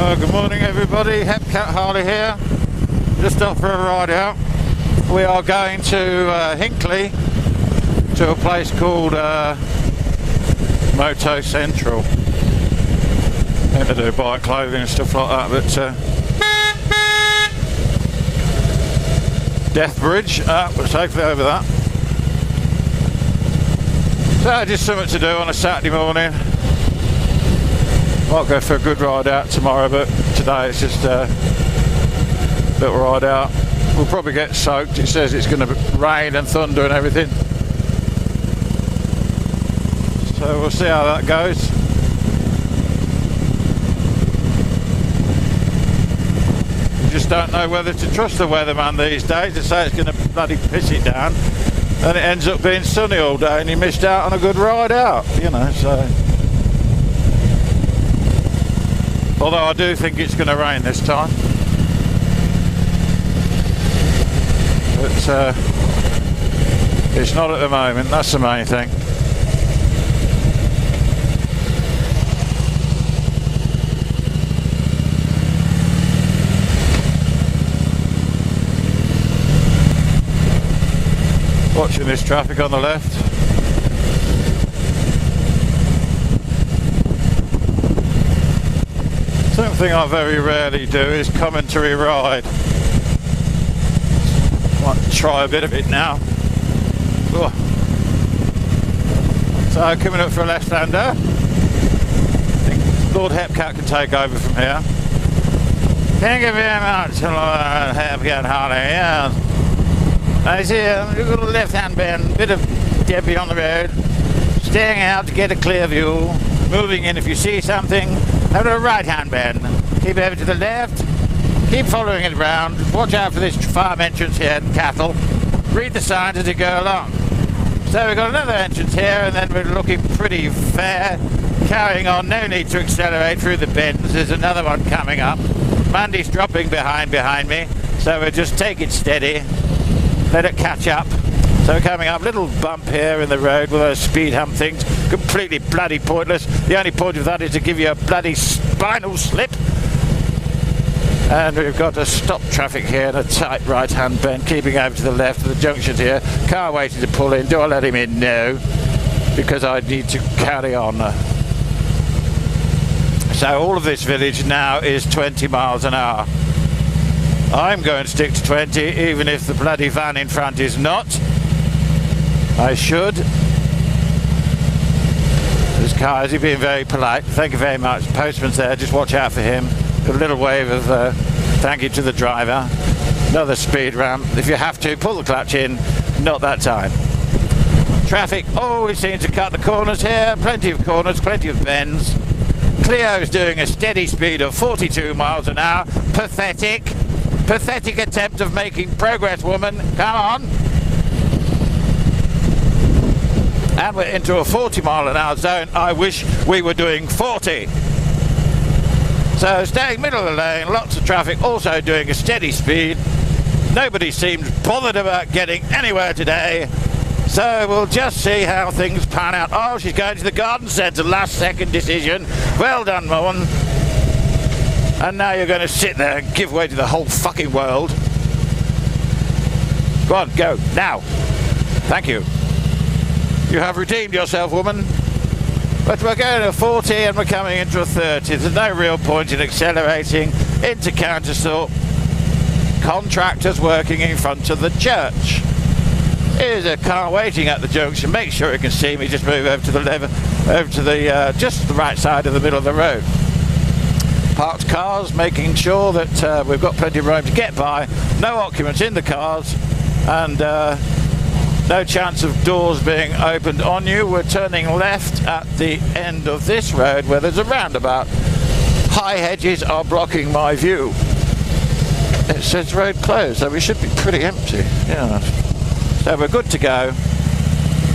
Good morning everybody, Hepcat Harley here, just off for a ride out. We are going to Hinckley, to a place called Moto Central. Going to do bike clothing and stuff like that, but Death Bridge, we're safely over that. So just something to do on a Saturday morning. Might go for a good ride out tomorrow, but today it's just a little ride out. We'll probably get soaked. It says it's going to rain and thunder and everything. So we'll see how that goes. You just don't know whether to trust the weatherman these days. They say it's going to bloody piss it down, and it ends up being sunny all day and you missed out on a good ride out, you know, so. Although I do think it's going to rain this time. But it's not at the moment, that's the main thing. Watching this traffic on the left. Something I very rarely do is commentary ride. Might try a bit of it now. Oh. So coming up for a left-hander. I think Lord Hepcat can take over from here. Thank you very much, Lord Hepcat Harley. Yeah. I see you've got a left-hand bend, bit of debris on the road. Staying out to get a clear view. Moving in if you see something. Have a right-hand bend. Keep over to the left. Keep following it around. Watch out for this farm entrance here and cattle. Read the signs as you go along. So we've got another entrance here, and then we're looking pretty fair. Carrying on, no need to accelerate through the bends. There's another one coming up. Mandy's dropping behind me, so we'll just take it steady. Let it catch up. So we're coming up, little bump here in the road with those speed hump things. Completely bloody pointless. The only point of that is to give you a bloody spinal slip. And we've got to stop traffic here in a tight right-hand bend, keeping over to the left of the junction here. Car waiting to pull in. Do I let him in? No, because I need to carry on. So all of this village now is 20 miles an hour. I'm going to stick to 20, even if the bloody van in front is not. I should. This car, is he being very polite? Thank you very much. Postman's there, just watch out for him. A little wave of thank you to the driver. Another speed ramp. If you have to, pull the clutch in. Not that time. Traffic always seems to cut the corners here. Plenty of corners, plenty of bends. Clio's doing a steady speed of 42 miles an hour. Pathetic. Pathetic attempt of making progress, woman. Come on. And we're into a 40 mile an hour zone. I wish we were doing 40. So staying middle of the lane, lots of traffic, also doing a steady speed. Nobody seems bothered about getting anywhere today. So we'll just see how things pan out. Oh, she's going to the garden centre, last second decision. Well done, woman. And now you're going to sit there and give way to the whole fucking world. Go on, go, now. Thank you. You have redeemed yourself, woman. But we're going to 40 and we're coming into a 30. There's no real point in accelerating into countersort. Contractors working in front of the church. Here's a car waiting at the junction. Make sure you can see me. Just move over to the just the right side of the middle of the road. Parked cars, making sure that we've got plenty of room to get by. No occupants in the cars, and no chance of doors being opened on you. We're turning left at the end of this road where there's a roundabout. High hedges are blocking my view. It says road closed, so we should be pretty empty. Yeah. So we're good to go.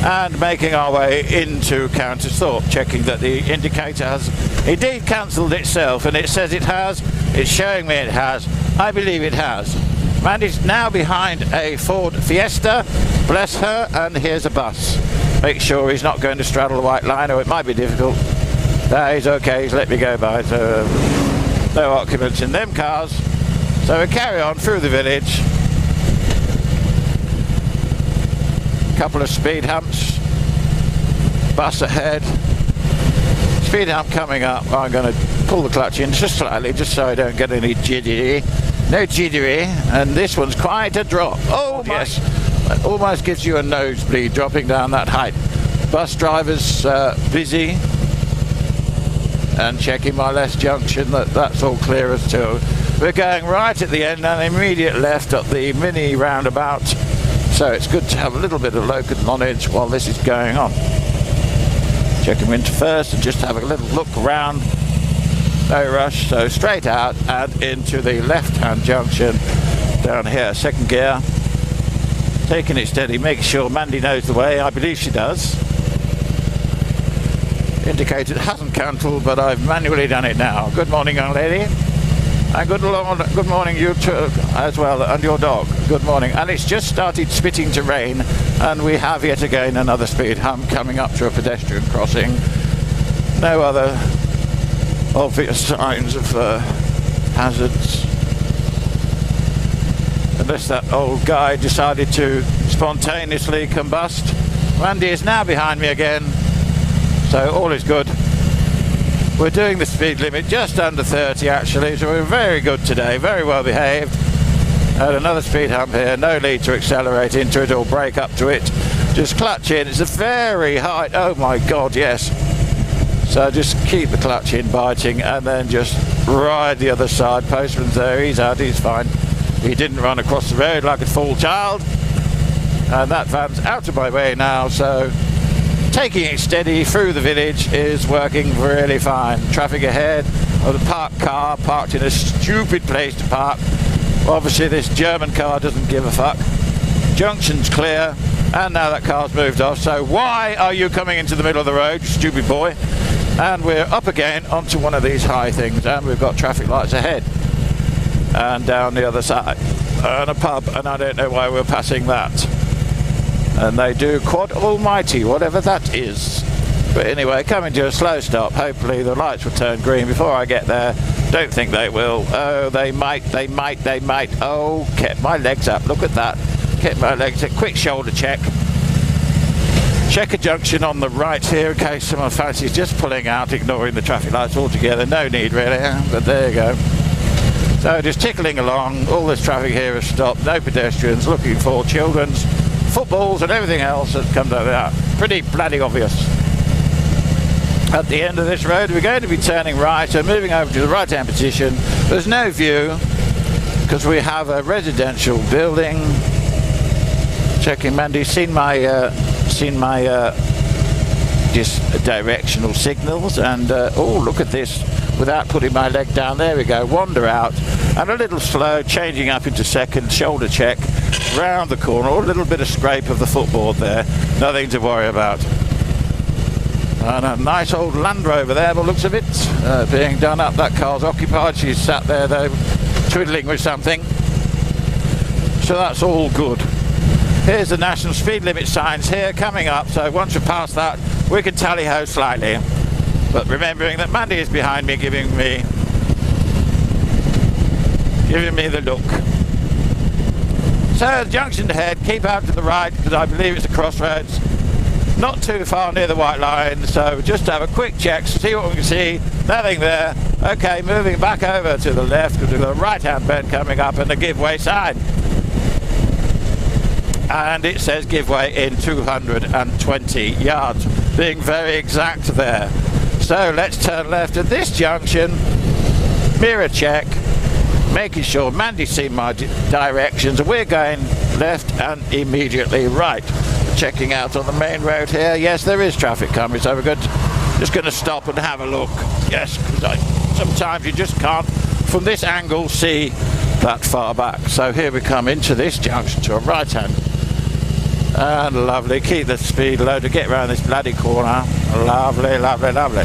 And making our way into countersort, checking that the indicator has indeed cancelled itself, and it says it has. It's showing me it has. I believe it has. Mandy's now behind a Ford Fiesta, bless her, and here's a bus. Make sure he's not going to straddle the white line, or it might be difficult. No, he's okay, he's let me go by, so no occupants in them cars. So we carry on through the village. Couple of speed humps. Bus ahead. Speed hump coming up. I'm going to pull the clutch in just slightly, just so I don't get any jittery. No jittery. And this one's quite a drop. Oh yes. It almost gives you a nosebleed dropping down that height. Bus drivers busy and checking my left junction that's all clear as to. We're going right at the end and immediate left at the mini roundabout, so it's good to have a little bit of local knowledge while this is going on. Checking into first and just have a little look around. No rush, so straight out and into the left hand junction down here, second gear. Taking it steady, making sure Mandy knows the way. I believe she does. Indicator hasn't cancelled, but I've manually done it now. Good morning, young lady. And good morning you too as well, and your dog. Good morning. And it's just started spitting to rain, and we have yet again another speed hump coming up to a pedestrian crossing. No other obvious signs of hazards. Unless that old guy decided to spontaneously combust. Randy is now behind me again, so all is good. We're doing the speed limit just under 30 actually, so we're very good today, very well behaved. And another speed hump here, no need to accelerate into it or brake up to it. Just clutch in, it's a very high, oh my god, yes. So just keep the clutch in biting and then just ride the other side. Postman's there, he's out, he's fine. He didn't run across the road like a full child. And that van's out of my way now, so taking it steady through the village is working really fine. Traffic ahead of the parked car, parked in a stupid place to park. Obviously this German car doesn't give a fuck. Junction's clear, and now that car's moved off, so why are you coming into the middle of the road, stupid boy? And we're up again onto one of these high things, and we've got traffic lights ahead and down the other side, and a pub, and I don't know why we're passing that. And they do quad almighty, whatever that is. But anyway, coming to a slow stop. Hopefully the lights will turn green before I get there. Don't think they will. Oh, they might. Oh, kept my legs up. Look at that. Kept my legs up. Quick shoulder check. Check a junction on the right here in case someone fancies just pulling out, ignoring the traffic lights altogether. No need really, but there you go. So just tickling along. All this traffic here has stopped. No pedestrians. Looking for children's footballs and everything else that comes over there. Pretty bloody obvious. At the end of this road we're going to be turning right, so moving over to the right hand position. There's no view because we have a residential building. Checking, Mandy's seen my just directional signals, and oh, look at this, without putting my leg down, there we go, wander out, and a little slow, changing up into second, shoulder check, round the corner, a little bit of scrape of the footboard there, nothing to worry about. And a nice old Land Rover there, by the looks of it, being done up. That car's occupied, she's sat there though, twiddling with something, so that's all good. Here's the national speed limit signs here coming up, so once we pass that we can tally-ho slightly, but remembering that Mandy is behind me giving me the look. So the junction ahead, keep out to the right because I believe it's a crossroads, not too far near the white line, so just have a quick check, see what we can see. Nothing there. Okay, moving back over to the left to the right hand bend coming up and the give way sign. And it says give way in 220 yards, being very exact there. So let's turn left at this junction, mirror check, making sure Mandy's seen my directions, and we're going left and immediately right. Checking out on the main road here, yes, there is traffic coming, so we're good. Just going to stop and have a look. Yes, because sometimes you just can't from this angle see that far back. So here we come into this junction to a right hand. And lovely, keep the speed low to get around this bloody corner. Lovely, lovely, lovely.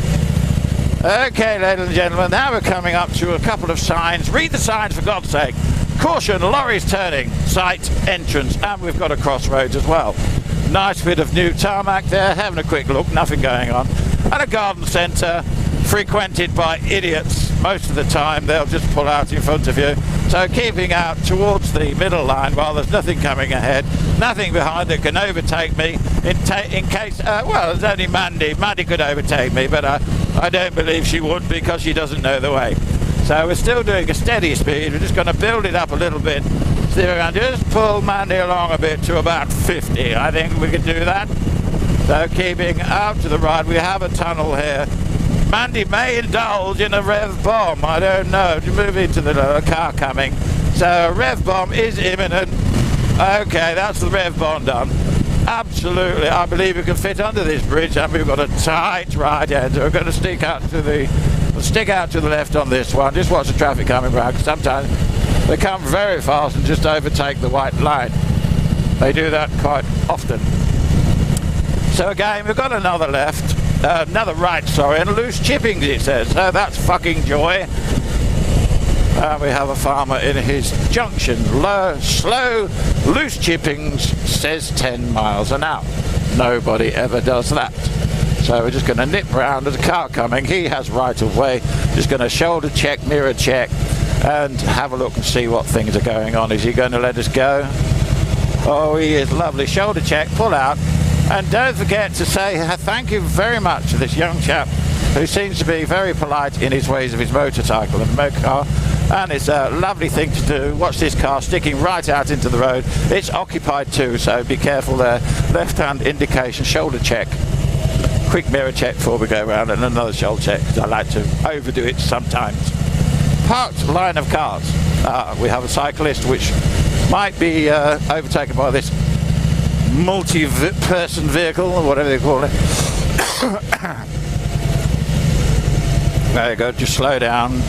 Okay, ladies and gentlemen, now we're coming up to a couple of signs. Read the signs for God's sake. Caution, lorries turning, sight, entrance, and we've got a crossroads as well. Nice bit of new tarmac there, having a quick look, nothing going on. And a garden centre frequented by idiots most of the time they'll just pull out in front of you. So keeping out towards the middle line while there's nothing coming ahead, nothing behind that can overtake me in case, well, there's only Mandy. Mandy could overtake me, but I don't believe she would because she doesn't know the way. So we're still doing a steady speed. We're just going to build it up a little bit. So we're going to just pull Mandy along a bit to about 50. I think we can do that. So keeping out to the right, we have a tunnel here. Mandy may indulge in a rev bomb. I don't know. To move into the car coming. So a rev bomb is imminent. Okay, that's the rev bomb done. Absolutely. I believe we can fit under this bridge, and we've got a tight right end. So we're going to stick out to the left on this one. Just watch the traffic coming around. Sometimes they come very fast and just overtake the white line. They do that quite often. So again, we've got another left, another right, sorry, and loose chippings, it says. So that's fucking joy. We have a farmer in his junction. Slow, loose chippings, says 10 miles an hour. Nobody ever does that. So we're just going to nip round. There's a car coming. He has right of way. Just going to shoulder check, mirror check, and have a look and see what things are going on. Is he going to let us go? Oh, he is. Lovely. Shoulder check, pull out. And don't forget to say thank you very much to this young chap who seems to be very polite in his ways of his motorcycle and motor car. And it's a lovely thing to do. Watch this car sticking right out into the road. It's occupied too, so be careful there. Left-hand indication, shoulder check. Quick mirror check before we go around, and another shoulder check, because I like to overdo it sometimes. Parked line of cars. We have a cyclist which might be overtaken by this multi-person vehicle, or whatever they call it. There you go, just slow down.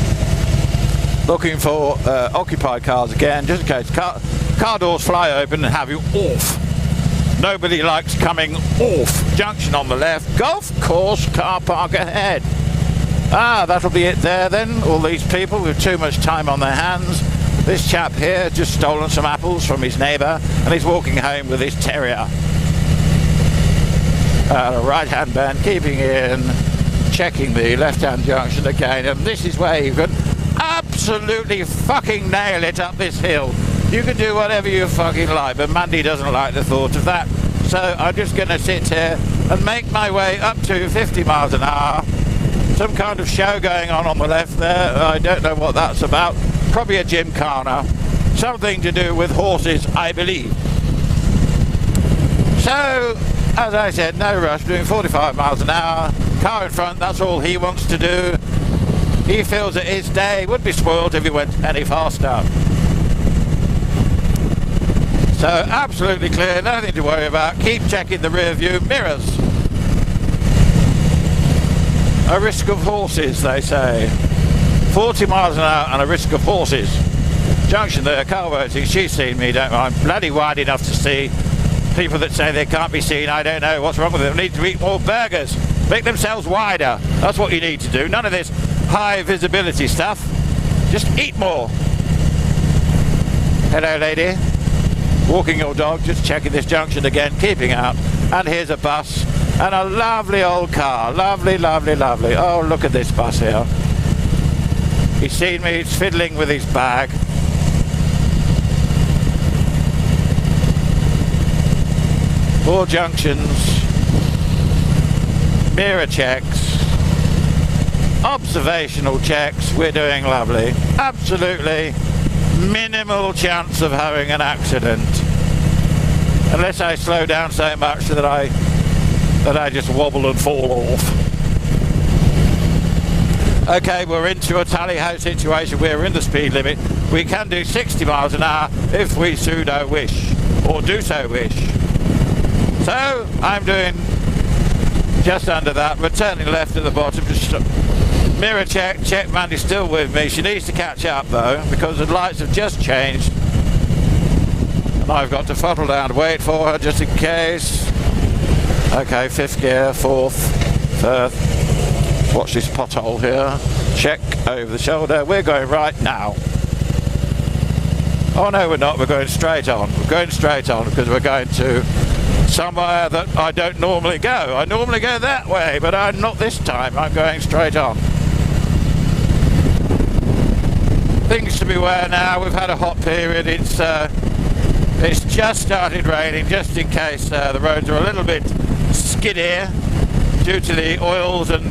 Looking for occupied cars again, just in case car doors fly open and have you off. Nobody likes coming off. Junction on the left, golf course, car park ahead. That'll be it there then. All these people with too much time on their hands. This chap here just stolen some apples from his neighbour and he's walking home with his terrier. A right-hand bend, keeping in, checking the left-hand junction again, and this is where you can absolutely fucking nail it up this hill. You can do whatever you fucking like, but Mandy doesn't like the thought of that. So I'm just going to sit here and make my way up to 50 miles an hour. Some kind of show going on the left there. I don't know what that's about. Probably a gymkhana. Something to do with horses, I believe. So, as I said, no rush, doing 45 miles an hour. Car in front, that's all he wants to do. He feels that his day would be spoiled if he went any faster. So, absolutely clear, nothing to worry about. Keep checking the rear view mirrors. A risk of horses, they say. 40 miles an hour and a risk of horses. Junction there, car waiting, she's seen me, don't mind. I'm bloody wide enough to see. People that say they can't be seen, I don't know what's wrong with them. They need to eat more burgers. Make themselves wider. That's what you need to do. None of this high visibility stuff. Just eat more. Hello, lady. Walking your dog, just checking this junction again, keeping out. And here's a bus. And a lovely old car. Lovely, lovely, lovely. Oh, look at this bus here. He's seen me, he's fiddling with his bag. Four junctions. Mirror checks. Observational checks. We're doing lovely. Absolutely minimal chance of having an accident. Unless I slow down so much that I just wobble and fall off. Okay, we're into a tally-ho situation. We're in the speed limit. We can do 60 miles an hour if we pseudo wish, or do so wish. So, I'm doing just under that. We're turning left at the bottom. Just mirror check. Mandy's still with me. She needs to catch up though, because the lights have just changed. And I've got to throttle down to wait for her just in case. Okay, fifth gear, fourth, third. Watch this pothole here. Check over the shoulder. We're going right now. Oh no, we're not. We're going straight on. We're going straight on because we're going to somewhere that I don't normally go. I normally go that way, but I'm not this time. I'm going straight on. things to beware now. We've had a hot period. It's just started raining, just in case the roads are a little bit skiddier due to the oils and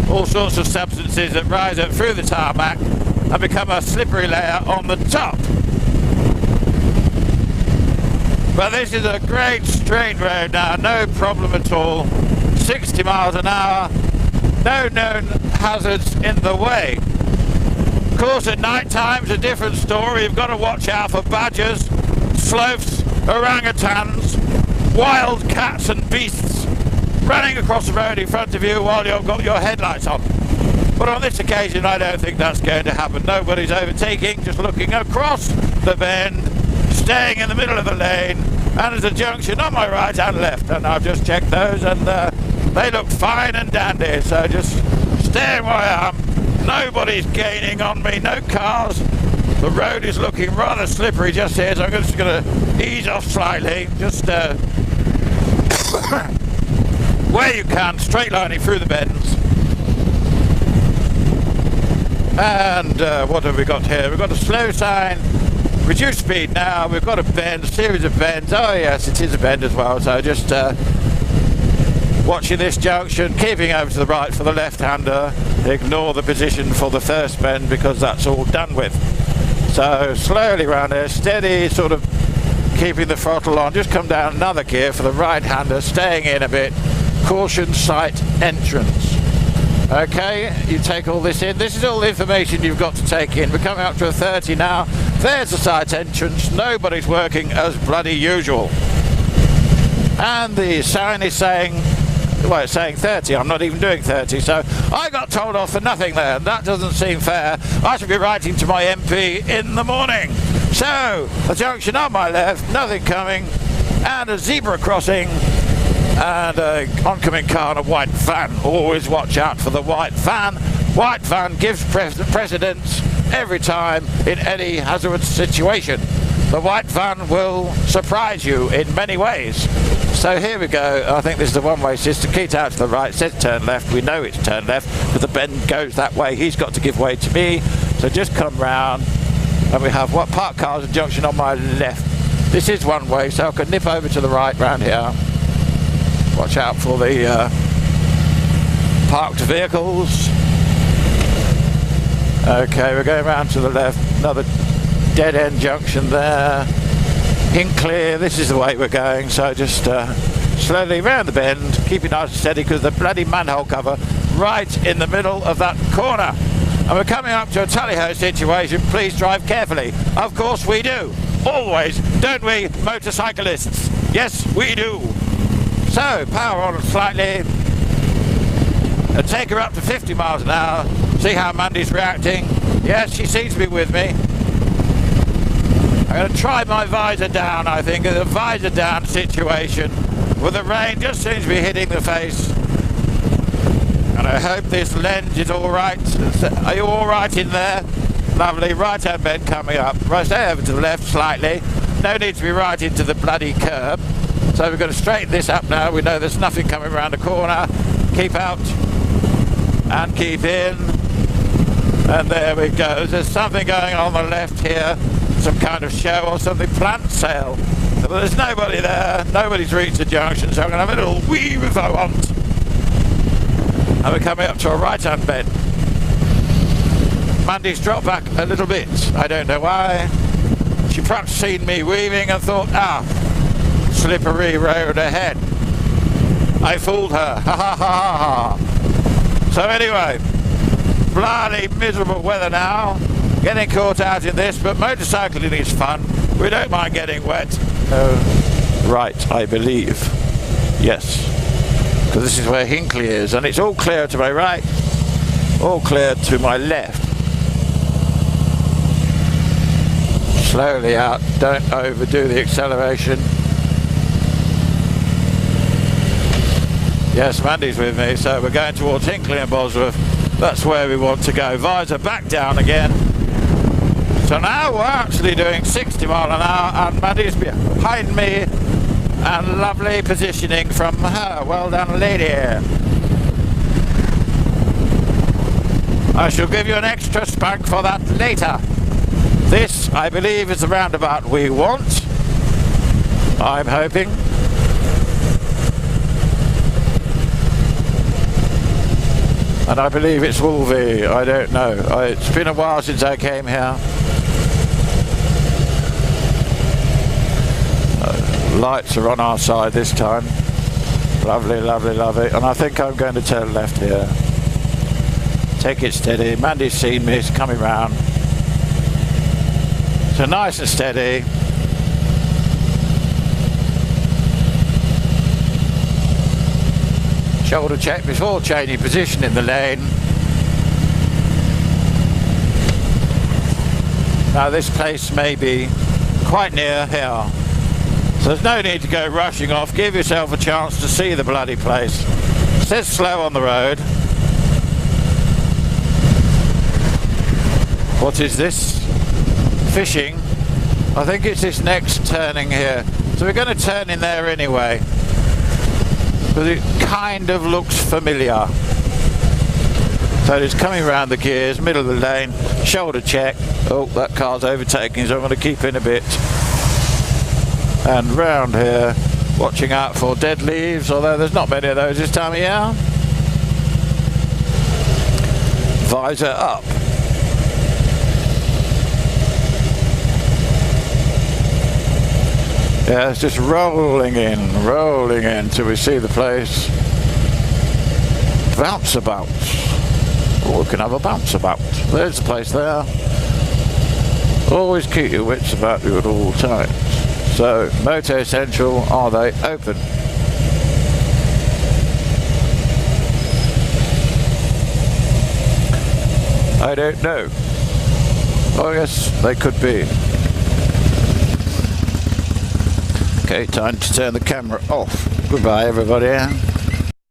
all sorts of substances that rise up through the tarmac and become a slippery layer on the top. But this is a great straight road now, no problem at all. 60 miles an hour, no known hazards in the way. Of course, at night time's a different story. You've got to watch out for badgers, sloths, orangutans, wild cats and beasts running across the road in front of you while you've got your headlights on. But on this occasion, I don't think that's going to happen. Nobody's overtaking, just looking across the bend, staying in the middle of the lane, and there's a junction on my right and left, and I've just checked those, and they look fine and dandy, so just staying where I am. Nobody's gaining on me, no cars. The road is looking rather slippery just here, so I'm just going to ease off slightly, just where you can, straight lining through the bends. And what have we got here? We've got a slow sign, reduce speed now, we've got a bend, a series of bends. Oh yes, it is a bend as well, so just watching this junction, keeping over to the right for the left-hander, ignore the position for the first bend because that's all done with. So slowly round there, steady, sort of keeping the throttle on, just come down another gear for the right-hander, staying in a bit, caution sight entrance. Okay, you take all this in. This is all the information you've got to take in. We're coming up to a 30 now. There's the sight entrance. Nobody's working as bloody usual. And the sign is saying, well, it's saying 30. I'm not even doing 30, so I got told off for nothing there. That doesn't seem fair. I should be writing to my MP in the morning. So, a junction on my left, nothing coming, and a zebra crossing, and an oncoming car and a white van. Always watch out for the white van. White van gives precedence every time in any hazardous situation. The white van will surprise you in many ways. So here we go. I think this is the one-way system. Keep out to the right. It says turn left. We know it's turn left because the bend goes that way. He's got to give way to me. So just come round. And we have what parked cars and junction on my left. This is one way, so I can nip over to the right round here. Watch out for the parked vehicles. Okay, we're going round to the left. Another dead-end junction there. Hinckley, this is the way we're going, so just slowly round the bend, keep it nice and steady because the bloody manhole cover right in the middle of that corner. And we're coming up to a tally-ho situation. Please drive carefully. Of course we do. Always, don't we, motorcyclists? Yes, we do. So, power on slightly. And take her up to 50 miles an hour. See how Mandy's reacting. Yes, she seems to be with me. I'm going to try my visor down, I think. It's a visor down situation. With the rain just seems to be hitting the face. And I hope this lens is alright. Are you alright in there? Lovely. Right-hand bend coming up. Right, stay over to the left slightly. No need to be right into the bloody curb. So we're going to straighten this up now. We know there's nothing coming around the corner. Keep out. And keep in. And there we go. There's something going on the left here. Some kind of show or something. Plant sale. But there's nobody there. Nobody's reached the junction. So I'm going to have a little wee if I want. And we're coming up to a right-hand bend. Mandy's dropped back a little bit. I don't know why. She perhaps seen me weaving and thought, slippery road ahead. I fooled her. Ha ha ha ha ha. So anyway, bloody miserable weather now. Getting caught out in this, but motorcycling is fun. We don't mind getting wet. Right, I believe. Yes. Because this is where Hinckley is, and it's all clear to my right, all clear to my left. Slowly out, don't overdo the acceleration. Yes, Mandy's with me, so we're going towards Hinckley and Bosworth. That's where we want to go. Visor back down again. So now we're actually doing 60 miles an hour, and Mandy's behind me. And lovely positioning from her. Well done, lady. I shall give you an extra spank for that later. This, I believe, is the roundabout we want. I'm hoping. And I believe it's Wolvie. I don't know. It's been a while since I came here. Lights are on our side this time. Lovely, lovely, lovely. And I think I'm going to turn left here. Take it steady. Mandy's seen me. It's coming round. So nice and steady. Shoulder check before changing position in the lane. Now this place may be quite near here, so there's no need to go rushing off. Give yourself a chance to see the bloody place. It says slow on the road. What is this? Fishing. I think it's this next turning here. So we're going to turn in there anyway, because it kind of looks familiar. So it's coming around the gears, middle of the lane, shoulder check. Oh, that car's overtaking, so I'm going to keep in a bit. And round here, watching out for dead leaves, although there's not many of those this time of year. Visor up. Yeah, it's just rolling in till we see the place. Bounce about. Oh, we can have a bounce about. There's the place there. Always keep your wits about you at all times. So, Moto Central, are they open? I don't know. Oh yes, they could be. Okay, time to turn the camera off. Goodbye everybody.